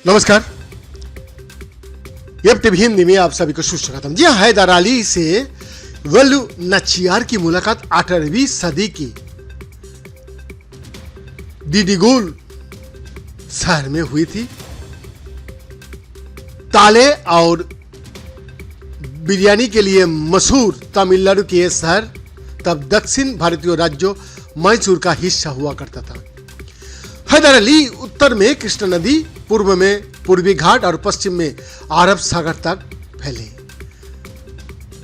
नमस्कार, F TV Hindi में आप सभी को सुस्वागतम। जी, हैदर अली से वेलु नाचियार की मुलाकात 18वीं सदी की डिडिगुल शहर में हुई थी। ताले और बिरयानी के लिए मशहूर तमिलनाडु के यह शहर तब दक्षिण भारतीय राज्यों मैसूर का हिस्सा हुआ करता था। हैदर अली उत्तर में कृष्णा नदी, पूर्व में पूर्वी घाट और पश्चिम में अरब सागर तक फैले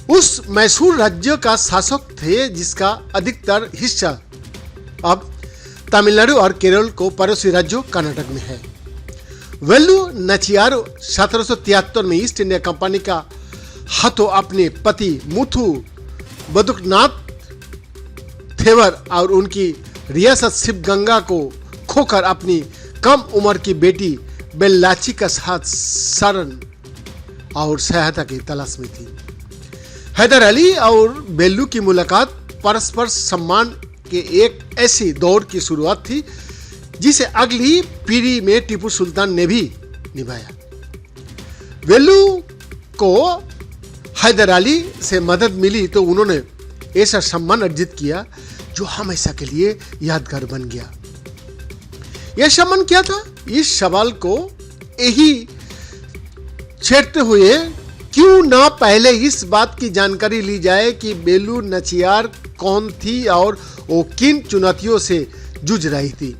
उस मैसूर राज्य का शासक थे, जिसका अधिकतर हिस्सा अब तमिलनाडु और केरल को पड़ोसी राज्यों कर्नाटक में है। वेलु नाचियार 1773 में ईस्ट इंडिया कंपनी का हाथों अपने पति मुथु बदुकनाथ थेवर और उनकी रियासत शिवगंगा को खोकर अपनी कम उम्र की बेटी बेल्लाची का साथ शरण और सहायता की तलाश में थी। हैदर अली और बेल्लू की मुलाकात परस्पर सम्मान के एक ऐसी दौर की शुरुआत थी जिसे अगली पीढ़ी में टीपू सुल्तान ने भी निभाया। बेल्लू को हैदर अली से मदद मिली तो उन्होंने ऐसा सम्मान अर्जित किया जो हमेशा के लिए यादगार बन गया। यह सम्मान क्या था? इस सवाल को यही छेड़ते हुए क्यों ना पहले इस बात की जानकारी ली जाए कि वेलु नाचियार कौन थी और वो किन चुनौतियों से जूझ रही थी।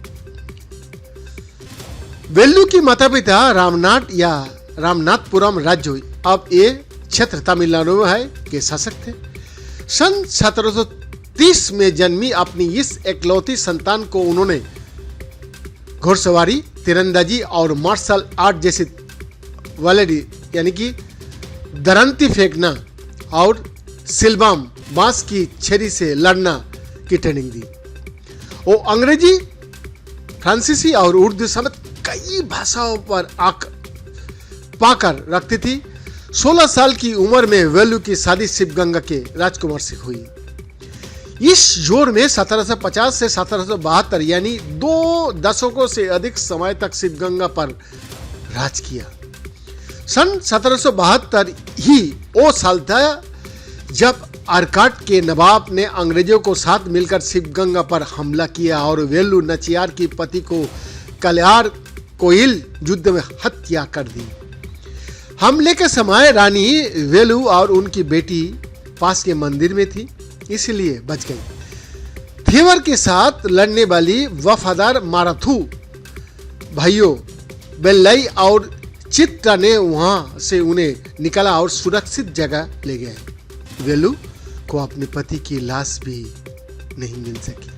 वेलु की माता पिता रामनाथ या रामनाथपुरम राज्य, अब ये क्षेत्र तमिलनाडु में है, के शासक थे। सन 1730 में जन्मी अपनी इस एकलौती संतान को उन्होंने घुड़सवारी, तीरंदाजी और मार्शल आर्ट जैसे वालेडी यानी कि दरंती फेंकना और सिलबाम बांस की छेरी से लड़ना की ट्रेनिंग दी। वो अंग्रेजी, फ्रांसीसी और उर्दू समेत कई भाषाओं पर आंख पाकर रखती थी। 16 साल की उम्र में वेलु की शादी शिवगंगा के राजकुमार से हुई। इस जोड़ में 1750 से 1772 यानी 2 दशकों से अधिक समय तक शिवगंगा पर राज किया। सन 1772 ही वो साल था जब आरकाट के नवाब ने अंग्रेजों को साथ मिलकर शिवगंगा पर हमला किया और वेलु नाचियार की पति को कल्यार कोइल युद्ध में हत्या कर दी। हमले के समय रानी वेलु और उनकी बेटी पास के मंदिर में थी, इसलिए बच गई। थेवर के साथ लड़ने वाली वफादार माराथू भाइयों बेल्लाई और चित्रा ने वहां से उन्हें निकाला और सुरक्षित जगह ले गए। वेलु को अपने पति की लाश भी नहीं मिल सकी।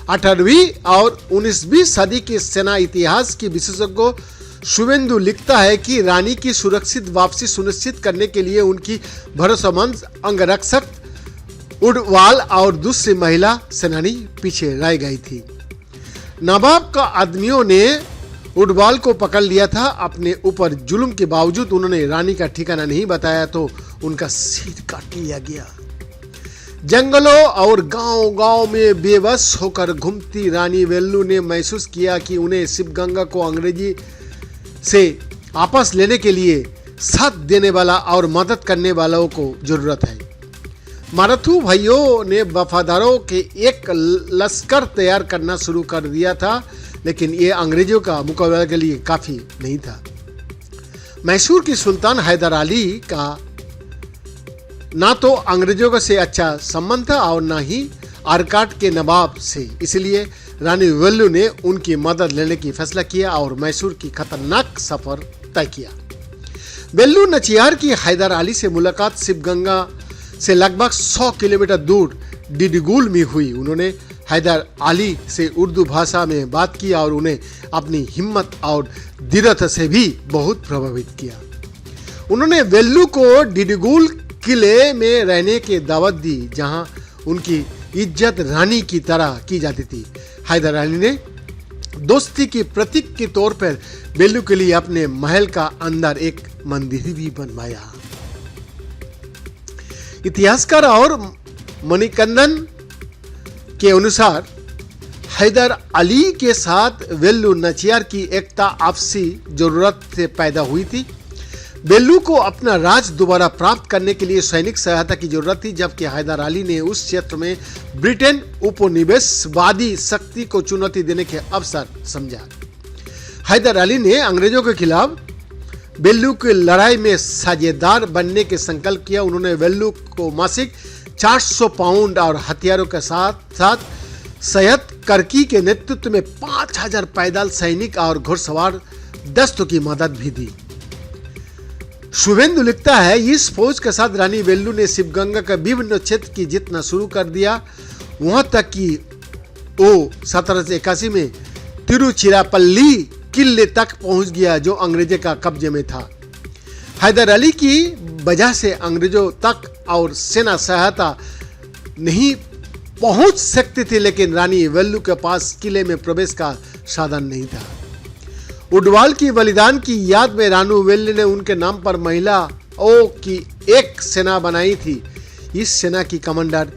18वीं और 19वीं सदी के सेना इतिहास की विशेषज्ञ शुभेंदु लिखता है कि रानी की सुरक्षित वापसी सुनिश्चित करने के लिए उनकी भरोसेमंद अंगरक्षक उडवाल और दूसरी महिला सेनानी पीछे रह गई थी। नवाब का आदमियों ने उडवाल को पकड़ लिया था। अपने ऊपर जुल्म के बावजूद उन्होंने रानी का ठिकाना नहीं बताया तो उनका सिर काट लिया गया। जंगलों और गांव-गांव में बेबस होकर घूमती रानी वेलु ने महसूस किया कि उन्हें शिवगंगा को अंग्रेजी से वापस लेने के लिए साथ देने वाला और मदद करने वालों को जरूरत है। माराथू भाइयों ने वफादारों के एक लश्कर तैयार करना शुरू कर दिया था, लेकिन ये अंग्रेजों का मुकाबला के लिए काफी नहीं था। मैसूर की सुल्तान हैदर अली का ना तो अंग्रेजों से अच्छा संबंध था और ना ही आरकाट के नवाब से, इसलिए रानी वेलु ने उनकी मदद लेने की फैसला किया और मैसूर की खतरनाक सफर तय किया। वेलु नाचियार की हैदर अली से मुलाकात शिवगंगा से लगभग 100 किलोमीटर दूर डिडिगुल में हुई। उन्होंने हैदर अली से उर्दू भाषा में बात की और उन्हें अपनी हिम्मत और दृढ़ता से भी बहुत प्रभावित किया। उन्होंने वेलु को डिडिगुल किले में रहने की दावत दी, जहां उनकी इज्जत रानी की तरह की जाती थी। हैदर अली ने दोस्ती की प्रतीक के तौर पर वेलु के लिए अपने महल का अंदर एक मंदिर भी बनवाया। इतिहासकार और मणिकंदन के अनुसार हैदर अली के साथ वेल्लू नाचियार की एकता आपसी जरूरत से पैदा हुई थी। वेल्लू को अपना राज दोबारा प्राप्त करने के लिए सैनिक सहायता की जरूरत थी, जबकि हैदर अली ने उस क्षेत्र में ब्रिटेन उपनिवेशवादी शक्ति को चुनौती देने के अवसर समझा। हैदर अली ने अंग्रेजों के खिलाफ वेल्लू की लड़ाई में साझेदार बनने के संकल्प किया। उन्होंने वेल्लू को मासिक 400 पाउंड और हथियारों के साथ साथ सैयद कर्की के नेतृत्व में 5000 पैदल सैनिक और घुड़सवार दस्तों की मदद भी दी। शुभेंदु लिखता है, इस फौज के साथ रानी वेल्लू ने शिवगंगा का विभिन्न क्षेत्र की जीतना शुरू कर दिया, वहां तक कि वो 1781 में तिरुचिरापल्ली किले तक पहुंच गया जो अंग्रेजों का कब्जे में था। हैदर अली की वजह से अंग्रेजों तक और सेना सहायता नहीं पहुंच सकती थी, लेकिन रानी वेल्लू के पास किले में प्रवेश का साधन नहीं था। उडवाल की बलिदान की याद में रानी वेल्लू ने उनके नाम पर महिलाओं की एक सेना बनाई थी। इस सेना की कमांडर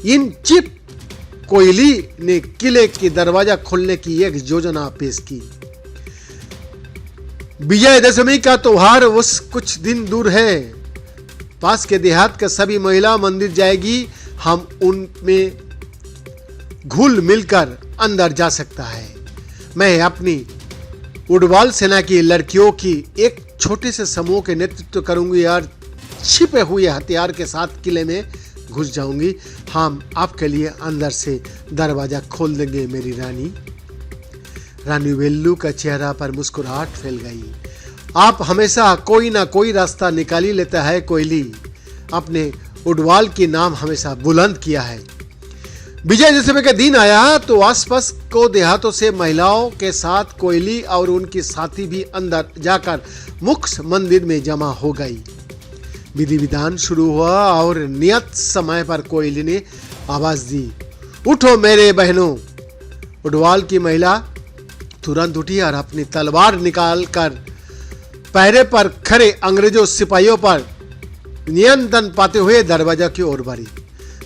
इन चीफ कोयली ने किले की दरवाजा खोलने की एक योजना पेश की। विजयदशमी का त्योहार उस कुछ दिन दूर है। पास के देहात के सभी महिला मंदिर जाएगी, हम उनमें घुल मिलकर अंदर जा सकता है। मैं अपनी उडवाल सेना की लड़कियों की एक छोटे से समूह के नेतृत्व करूंगी और छिपे हुए हथियार के साथ किले में घुस जाऊंगी। हम आपके लिए अंदर से दरवाजा खोल देंगे मेरी रानी। रानी वेल्लू का चेहरा पर मुस्कुराहट फैल गई। आप हमेशा कोई ना कोई रास्ता निकाल ही लेता है कोयली। अपने उडवाल के नाम हमेशा बुलंद किया है। विजयदशमी का दिन आया तो आसपास को देहातों से महिलाओं के साथ कोयली और उनकी साथी भी अंदर जाकर मुख्य मंदिर में जमा हो गई। विधि विधान शुरू हुआ और नियत समय पर कोयली ने आवाज दी, उठो मेरे बहनों। उडवाल की महिला तुरंत उठी और अपनी तलवार निकालकर पहरे पर खड़े अंग्रेजों सिपाहियों पर नियंत्रण पाते हुए दरवाजा की ओर बढ़ी।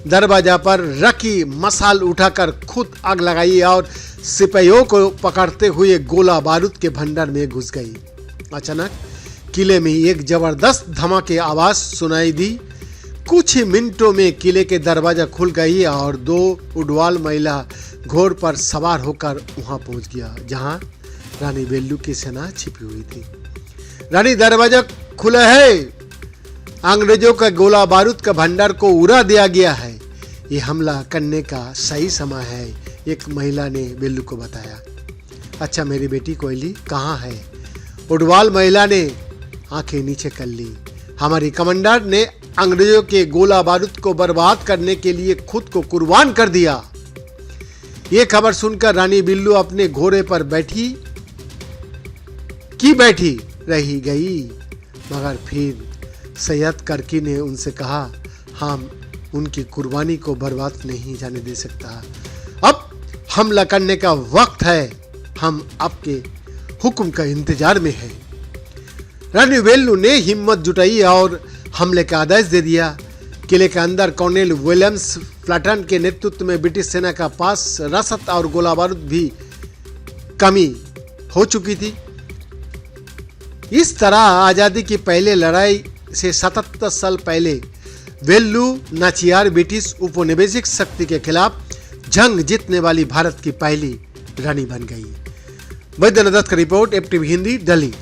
दरवाजा पर रखी मसाल उठाकर खुद आग लगाई और सिपाहियों को पकड़ते हुए गोला बारूद के भंडार में घुस गई। अचानक किले में एक जबरदस्त धमाके आवाज सुनाई दी। कुछ ही मिनटों में किले के दरवाजा खुल गई और 2 उडवाल महिला घोड़ पर सवार होकर वहां पहुंच गया जहां रानी वेल्लू की सेना छिपी हुई थी। रानी, दरवाजा खुला है, अंग्रेजों का गोला बारूद का भंडार को उड़ा दिया गया है, ये हमला करने का सही समय है, एक महिला ने वेल्लू को बताया। अच्छा मेरी बेटी कोयली कहाँ है? उडवाल महिला ने आंखें नीचे कर ली। हमारी कमांडर ने अंग्रेजों के गोला बारूद को बर्बाद करने के लिए खुद को कुर्बान कर दिया। ये खबर सुनकर रानी वेल्लू अपने घोड़े पर बैठी रही गई, मगर फिर सैयद कर्की ने उनसे कहा, हम उनकी कुर्बानी को बर्बाद नहीं जाने दे सकता। अब हमला करने का वक्त है, हम आपके हुक्म का इंतजार में हैं। रानी वेल्लू ने हिम्मत जुटाई और हमले का आदेश दे दिया। किले के अंदर कर्नल विलियम्स फ्लैटन के नेतृत्व में ब्रिटिश सेना का पास रसद और गोला बारूद भी कमी हो चुकी थी। इस तरह आजादी की पहले लड़ाई से 77 साल पहले वेल्लू नाचियार ब्रिटिश उपनिवेशिक शक्ति के खिलाफ जंग जीतने वाली भारत की पहली रानी बन गई। वैद्यनाथ दत्त का रिपोर्ट, FTV हिंदी, दिल्ली।